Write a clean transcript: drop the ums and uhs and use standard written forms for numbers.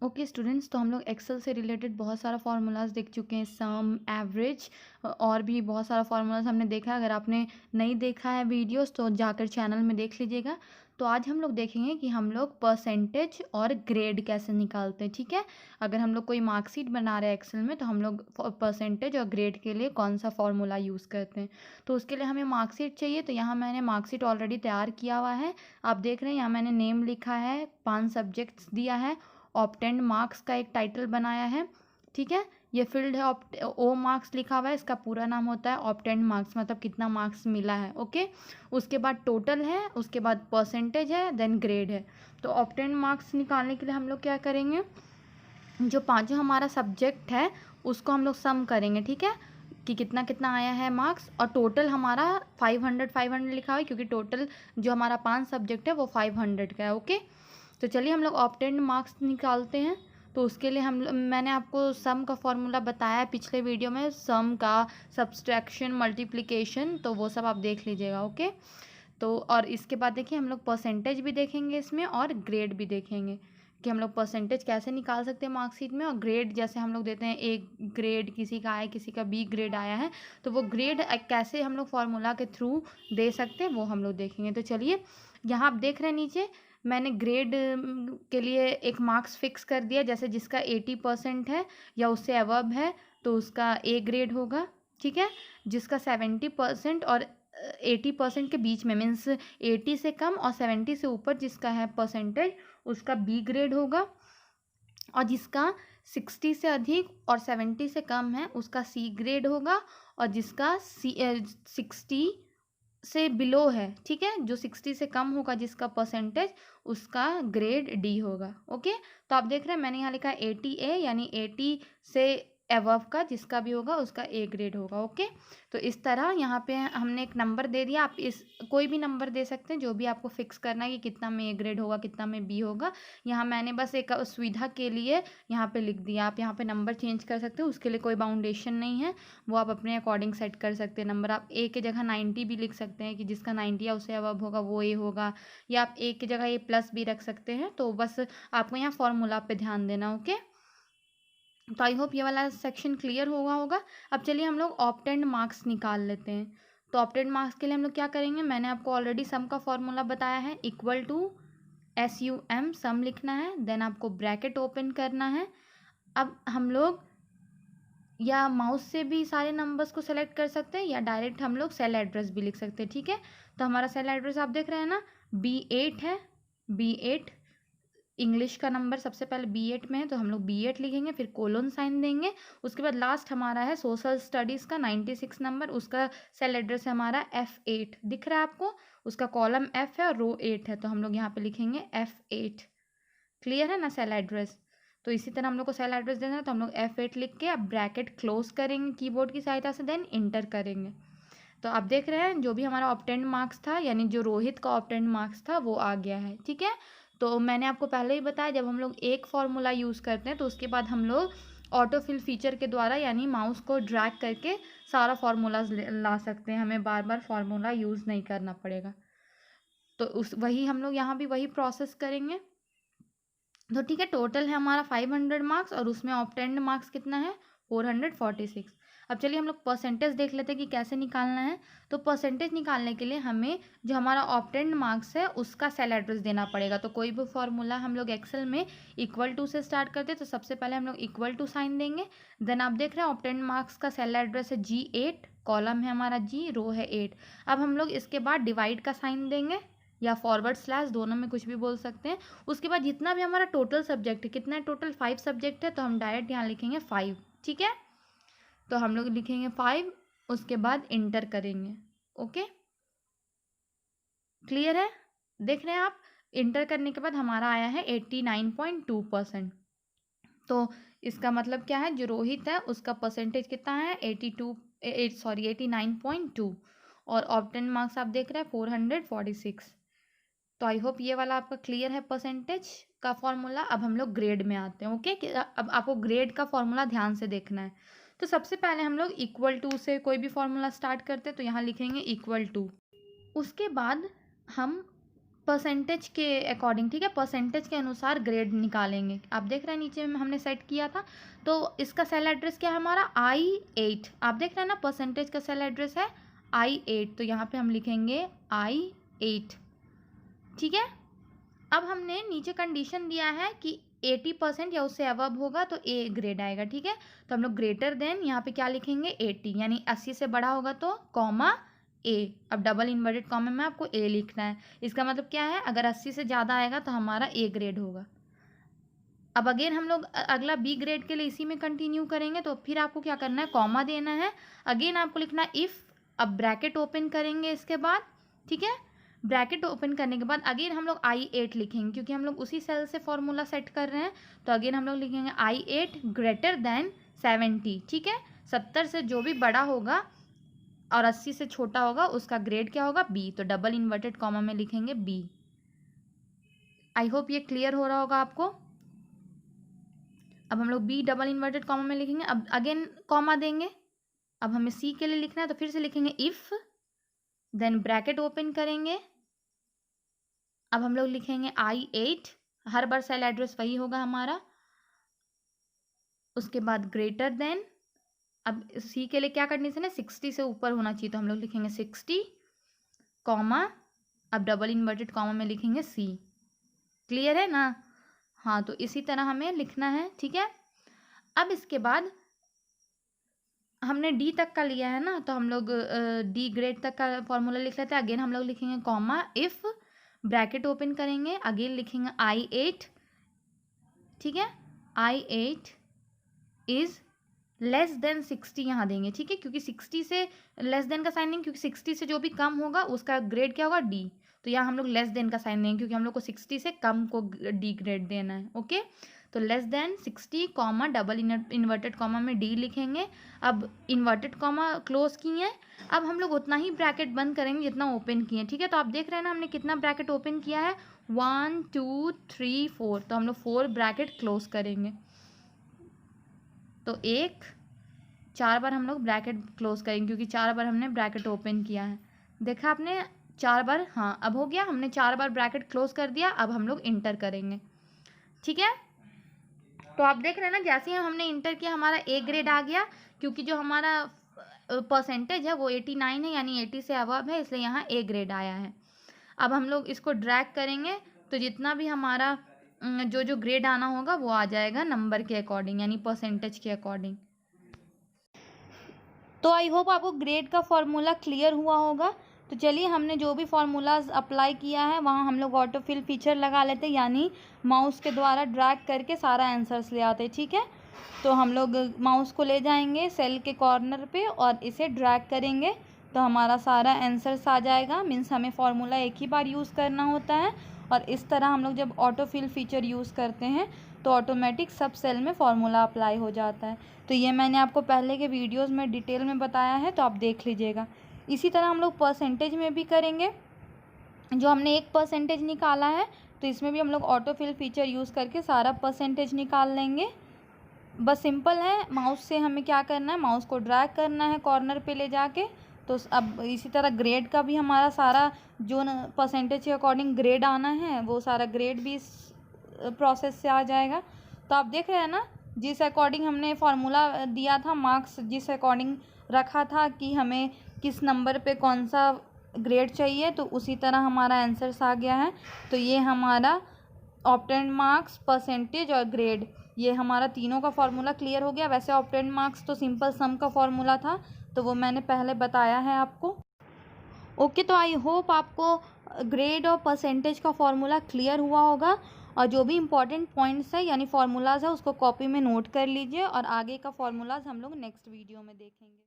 Okay students, तो हम लोग एक्सेल से रिलेटेड बहुत सारा फार्मूलाज देख चुके हैं, सम, एवरेज और भी बहुत सारा फार्मूलाज हमने देखा है। अगर आपने नहीं देखा है वीडियोस तो जाकर चैनल में देख लीजिएगा। तो आज हम लोग देखेंगे कि हम लोग परसेंटेज और ग्रेड कैसे निकालते हैं। ठीक है, अगर हम लोग कोई मार्कशीट बना रहे हैं एक्सेल में तो हम लोग परसेंटेज और ग्रेड के लिए कौन सा फार्मूला यूज़ करते हैं। तो उसके लिए हमें मार्कशीट चाहिए। तो यहाँ मैंने मार्कशीट ऑलरेडी तैयार किया हुआ है, आप देख रहे हैं। यहाँ मैंने नेम लिखा है, 5 सब्जेक्ट्स दिया है, ऑब्टेन्ड मार्क्स का एक टाइटल बनाया है। ठीक है, ये फील्ड है, ओ मार्क्स लिखा हुआ है, इसका पूरा नाम होता है ऑब्टेन्ड मार्क्स, मतलब कितना मार्क्स मिला है। ओके, उसके बाद टोटल है, उसके बाद परसेंटेज है, देन ग्रेड है। तो ऑब्टेन्ड मार्क्स निकालने के लिए हम लोग क्या करेंगे, जो पांचों हमारा सब्जेक्ट है उसको हम लोग सम करेंगे। ठीक है, कि कितना कितना आया है मार्क्स, और टोटल हमारा 500 लिखा हुआ है क्योंकि टोटल जो हमारा 5 सब्जेक्ट है वो 500 का है। ओके, तो चलिए हम लोग ऑब्टेन्ड मार्क्स निकालते हैं। तो उसके लिए मैंने आपको सम का फॉर्मूला बताया है पिछले वीडियो में, सम का, सब्सट्रैक्शन, मल्टीप्लिकेशन, तो वो सब आप देख लीजिएगा। ओके, तो और इसके बाद देखिए हम लोग परसेंटेज भी देखेंगे इसमें और ग्रेड भी देखेंगे कि हम लोग परसेंटेज कैसे निकाल सकते हैं मार्कशीट में, और ग्रेड जैसे हम लोग देते हैं, ए ग्रेड किसी का आया, किसी का बी ग्रेड आया है, तो वो ग्रेड कैसे हम लोग फार्मूला के थ्रू दे सकते हैं वो हम लोग देखेंगे। तो चलिए, यहाँ आप देख रहे हैं नीचे मैंने ग्रेड के लिए एक मार्क्स फिक्स कर दिया। जैसे जिसका 80% है या उससे अबव है तो उसका ए ग्रेड होगा। ठीक है, जिसका 70% और 80% के बीच में, मीन्स 80 से कम और 70 से ऊपर जिसका है परसेंटेज, उसका बी ग्रेड होगा। और जिसका 60 से अधिक और 70 से कम है उसका सी ग्रेड होगा। और जिसका 60 से बिलो है, ठीक है, जो 60 से कम होगा जिसका परसेंटेज, उसका ग्रेड डी होगा। ओके, तो आप देख रहे हैं मैंने यहाँ लिखा है 80A, यानी 80 से एबव का जिसका भी होगा उसका ए ग्रेड होगा। ओके, तो इस तरह यहाँ पे हमने एक नंबर दे दिया, आप इस कोई भी नंबर दे सकते हैं जो भी आपको फिक्स करना है कि कितना में ए ग्रेड होगा, कितना में बी होगा। यहाँ मैंने बस एक सुविधा के लिए यहाँ पे लिख दिया, आप यहाँ पे नंबर चेंज कर सकते हो, उसके लिए कोई बाउंडेशन नहीं है, वो आप अपने अकॉर्डिंग सेट कर सकते हैं नंबर। आप ए की जगह 90 भी लिख सकते हैं कि जिसका 90 या उससे अबव होगा वो ए होगा, या आप ए की जगह ए प्लस भी रख सकते हैं। तो बस आपको यहाँ फॉर्मूला पे ध्यान देना। ओके, तो आई होप ये वाला सेक्शन क्लियर होगा। अब चलिए हम लोग ऑब्टेन्ड मार्क्स निकाल लेते हैं। तो ऑब्टेन्ड मार्क्स के लिए हम लोग क्या करेंगे, मैंने आपको ऑलरेडी सम का फॉर्मूला बताया है, इक्वल टू SUM, सम लिखना है, देन आपको ब्रैकेट ओपन करना है। अब हम लोग या माउस से भी सारे नंबर्स को सेलेक्ट कर सकते हैं या डायरेक्ट हम लोग सेल एड्रेस भी लिख सकते हैं। ठीक है, तो हमारा सेल एड्रेस आप देख रहे हैं ना, B8 है, B8 इंग्लिश का नंबर सबसे पहले B8 में है तो हम लोग B8 लिखेंगे, फिर कोलोन साइन देंगे। उसके बाद लास्ट हमारा है सोशल स्टडीज़ का 96 नंबर, उसका सेल एड्रेस है हमारा F8, दिख रहा है आपको, उसका कॉलम F है और रो 8 है, तो हम लोग यहाँ पे लिखेंगे F8। क्लियर है ना सेल एड्रेस। तो इसी तरह हम लोग को सेल एड्रेस देना है, तो हम लोग F8 लिख के अब ब्रैकेट क्लोज करेंगे कीबोर्ड की सहायता से, देन इंटर करेंगे। तो आप देख रहे हैं जो भी हमारा ऑब्टेन्ड मार्क्स था, यानी जो रोहित का ऑब्टेन्ड मार्क्स था वो आ गया है। ठीक है, तो मैंने आपको पहले ही बताया जब हम लोग एक फार्मूला यूज़ करते हैं तो उसके बाद हम लोग ऑटो फिल फीचर के द्वारा, यानी माउस को ड्रैग करके सारा फार्मूलाज ला सकते हैं, हमें बार बार फार्मूला यूज़ नहीं करना पड़ेगा। तो वही हम लोग यहाँ भी वही प्रोसेस करेंगे। तो ठीक है, टोटल है हमारा 500 मार्क्स और उसमें ऑब्टेन्ड मार्क्स कितना है, 446। अब चलिए हम लोग परसेंटेज देख लेते हैं कि कैसे निकालना है। तो परसेंटेज निकालने के लिए हमें जो हमारा ऑब्टेन्ड मार्क्स है उसका सेल एड्रेस देना पड़ेगा। तो कोई भी फॉर्मूला हम लोग एक्सेल में इक्वल टू से स्टार्ट करते हैं, तो सबसे पहले हम लोग इक्वल टू साइन देंगे। देन आप देख रहे हैं ऑब्टेन्ड मार्क्स का सेल एड्रेस है G8, कॉलम है हमारा G, रो है 8। अब हम लोग इसके बाद डिवाइड का साइन देंगे या फॉरवर्ड स्लैश, दोनों में कुछ भी बोल सकते हैं। उसके बाद जितना भी हमारा टोटल सब्जेक्ट है, कितना है टोटल, 5 सब्जेक्ट है, तो हम डायरेक्ट यहाँ लिखेंगे 5। ठीक है, तो हम लोग लिखेंगे 5, उसके बाद इंटर करेंगे। ओके, क्लियर है, देख रहे हैं आप, इंटर करने के बाद हमारा आया है 89.2%। तो इसका मतलब क्या है, जो रोहित है उसका परसेंटेज कितना है, 89.2, और ऑब्टेन मार्क्स आप देख रहे हैं 446। तो आई होप ये वाला आपका क्लियर है परसेंटेज का फॉर्मूला। अब हम लोग ग्रेड में आते हैं। ओके, कि अब आपको ग्रेड का फॉर्मूला ध्यान से देखना है। तो सबसे पहले हम लोग इक्वल टू से कोई भी फॉर्मूला स्टार्ट करते हैं, तो यहाँ लिखेंगे इक्वल टू। उसके बाद हम परसेंटेज के अकॉर्डिंग, ठीक है, परसेंटेज के अनुसार ग्रेड निकालेंगे। आप देख रहे हैं नीचे में हमने सेट किया था, तो इसका सेल एड्रेस क्या है हमारा I8। आप देख रहे हैं ना, परसेंटेज का सेल एड्रेस है I8, तो यहाँ पे हम लिखेंगे I8, ठीक है। अब हमने नीचे कंडीशन दिया है कि 80% या उससे अबव होगा तो ए ग्रेड आएगा, ठीक है। तो हम लोग ग्रेटर देन यहाँ पे क्या लिखेंगे 80, यानी 80 से बड़ा होगा तो कॉमा ए। अब डबल इन्वर्टेड कॉमा में आपको ए लिखना है। इसका मतलब क्या है, अगर 80 से ज़्यादा आएगा तो हमारा ए ग्रेड होगा। अब अगेन हम लोग अगला बी ग्रेड के लिए इसी में कंटिन्यू करेंगे, तो फिर आपको क्या करना है, कॉमा देना है। अगेन आपको लिखना है इफ़, अब ब्रैकेट ओपन करेंगे इसके बाद, ठीक है। ब्रैकेट ओपन करने के बाद अगेन हम लोग I8 लिखेंगे, क्योंकि हम लोग उसी सेल से फॉर्मूला सेट कर रहे हैं। तो अगेन हम लोग लिखेंगे I8 ग्रेटर देन 70, ठीक है। 70 से जो भी बड़ा होगा और 80 से छोटा होगा उसका ग्रेड क्या होगा, बी। तो डबल इन्वर्टेड कॉमा में लिखेंगे बी। आई होप ये क्लियर हो रहा होगा आपको। अब हम लोग बी डबल इन्वर्टेड कॉमा में लिखेंगे। अब अगेन कॉमा देंगे। अब हमें सी के लिए लिखना है, तो फिर से लिखेंगे इफ़, देन ब्रैकेट ओपन करेंगे। अब हम लोग लिखेंगे I8, हर बार सेल एड्रेस वही होगा हमारा। उसके बाद ग्रेटर देन, अब सी के लिए क्या कंडीशन है, 60 से ऊपर होना चाहिए, तो हम लोग लिखेंगे 60 कॉमा, अब डबल इन्वर्टेड कॉमा में लिखेंगे सी। क्लियर है ना? हाँ, तो इसी तरह हमें लिखना है, ठीक है। अब इसके बाद हमने डी तक का लिया है ना, तो हम लोग डी ग्रेड तक का फॉर्मूला लिख लेते हैं। अगेन हम लोग लिखेंगे कॉमा इफ़, ब्रैकेट ओपन करेंगे, अगेन लिखेंगे I8, ठीक है। I8 इज़ लेस देन 60 यहाँ देंगे, ठीक है, क्योंकि 60 से लेस देन का साइन नहीं, क्योंकि 60 से जो भी कम होगा उसका ग्रेड क्या होगा, डी। तो यहाँ हम लोग लेस देन का साइन देंगे, क्योंकि हम लोग को 60 से कम को डी ग्रेड देना है। ओके, तो less than 60 comma double inverted comma में डी लिखेंगे। अब इन्वर्टेड कॉमा क्लोज किए हैं, अब हम लोग उतना ही ब्रैकेट बंद करेंगे जितना ओपन किए हैं, ठीक है। तो आप देख रहे हैं ना हमने कितना ब्रैकेट ओपन किया है, 1 2 3 4, तो हम लोग 4 ब्रैकेट क्लोज करेंगे। तो 4 बार हम लोग ब्रैकेट क्लोज करेंगे, क्योंकि 4 बार हमने ब्रैकेट ओपन किया है। देखा आपने 4 बार, हाँ अब हो गया, हमने 4 बार ब्रैकेट क्लोज कर दिया। अब हम लोग इंटर करेंगे, ठीक है। तो आप देख रहे हैं ना, जैसे ही हमने इंटर किया हमारा ए ग्रेड आ गया, क्योंकि जो हमारा परसेंटेज है वो 89 है, यानी 80 से अबव है, इसलिए यहाँ ए ग्रेड आया है। अब हम लोग इसको ड्रैग करेंगे, तो जितना भी हमारा जो ग्रेड आना होगा वो आ जाएगा नंबर के अकॉर्डिंग, यानी परसेंटेज के अकॉर्डिंग। तो आई होप आपको ग्रेड का फॉर्मूला क्लियर हुआ होगा। तो चलिए, हमने जो भी फार्मूलाज अप्लाई किया है वहाँ हम लोग ऑटो फिल फीचर लगा लेते हैं, यानी माउस के द्वारा ड्रैग करके सारा आंसर्स ले आते हैं, ठीक है। तो हम लोग माउस को ले जाएंगे सेल के कॉर्नर पे और इसे ड्रैग करेंगे, तो हमारा सारा आंसर्स आ जाएगा। मीन्स हमें फार्मूला एक ही बार यूज़ करना होता है, और इस तरह हम लोग जब ऑटो फिल फीचर यूज़ करते हैं तो ऑटोमेटिक सब सेल में फार्मूला अप्लाई हो जाता है। तो ये मैंने आपको पहले के वीडियोस में डिटेल में बताया है, तो आप देख लीजिएगा। इसी तरह हम लोग परसेंटेज में भी करेंगे। जो हमने 1% निकाला है, तो इसमें भी हम लोग ऑटो फिल फीचर यूज़ करके सारा परसेंटेज निकाल लेंगे। बस सिंपल है, माउस से हमें क्या करना है, माउस को ड्रैग करना है कॉर्नर पे ले जाके। तो अब इसी तरह ग्रेड का भी हमारा सारा जो परसेंटेज के अकॉर्डिंग ग्रेड आना है वो सारा ग्रेड भी इस प्रोसेस से आ जाएगा। तो आप देख रहे हैं ना, जिस अकॉर्डिंग हमने फार्मूला दिया था, मार्क्स जिस अकॉर्डिंग रखा था कि हमें किस नंबर पे कौन सा ग्रेड चाहिए, तो उसी तरह हमारा आंसर्स आ गया है। तो ये हमारा ऑब्टेन्ड मार्क्स, परसेंटेज और ग्रेड, ये हमारा तीनों का फार्मूला क्लियर हो गया। वैसे ऑब्टेन्ड मार्क्स तो सिंपल सम का फार्मूला था, तो वो मैंने पहले बताया है आपको। ओके, तो आई होप आपको ग्रेड और परसेंटेज का फार्मूला क्लियर हुआ होगा, और जो भी इम्पोर्टेंट पॉइंट्स है यानी फार्मूलाज है उसको कॉपी में नोट कर लीजिए, और आगे का फार्मूलाज हम लोग नेक्स्ट वीडियो में देखेंगे।